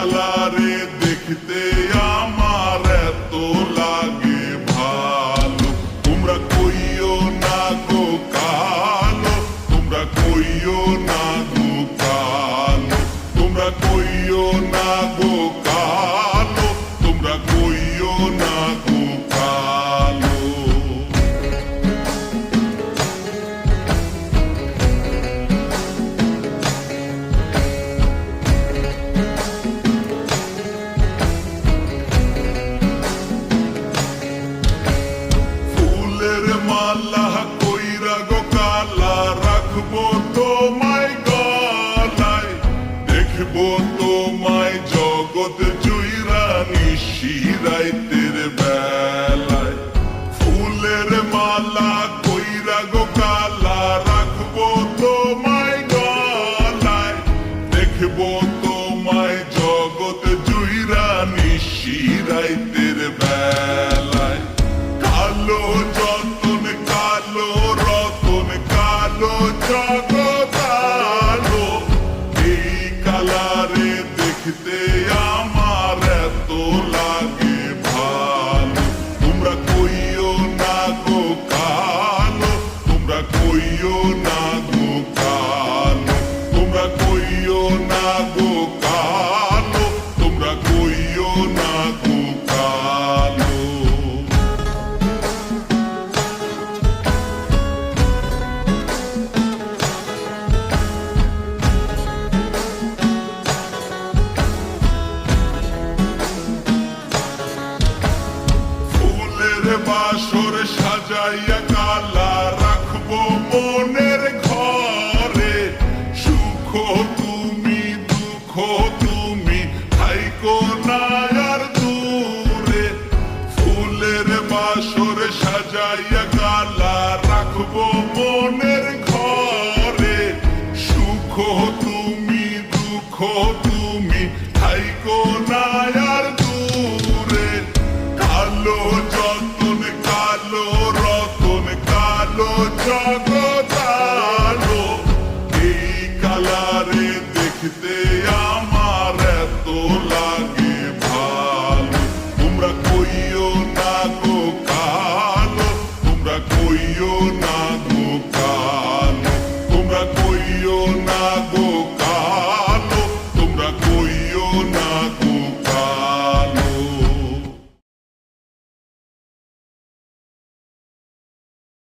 কালারে দেখতে আমার এত লাগে ভালো। তোমরা কইও না গো কালো, তোমরা কইও না গো কালো, তোমরা কইও না গো কালো, তোমরা কইও না গো কালো। ফুলের মালা কইরা গো কালা রাখবো তোমায় গলায়, দেখবো তোমায় জগৎ জুইরা নিশি রাইতের বেলায়। ফুলের মালা কইরা গো কালা রাখবো তোমায় গলায়, দেখবো তোমায় জগৎ জুইরা নিশি রাইতের বেলায়। কালো যতন কালো রতন কালো জগৎ আলো, এই কালারে দেখতে আমার এত লাগে ভালো। তোমরা কইও না গো কালো, তোমরা কইও না গো কালো, তোমরা কইও না গো কালো, তোমরা কইও না গো কালো। ফুলের বাসর সাজাইয়া কালা রাখবো মনের ঘরে, সুখ তুমি দুঃখ তুমি থাইকো না আর দূরে। ফুলের বাসর সাজাইয়া কালা রাখবো মনের ঘরে, সুখ তুমি দুঃখ তুমি থাইকো না আর দূরে। কালো যতন কালো রতন কালো জগৎ আলো, এই কালারে দেখতে আমার এত লাগে ভালো। তোমরা কইও না গো কালো, তোমরা কইও না গো কালো, তোমরা কইও না গো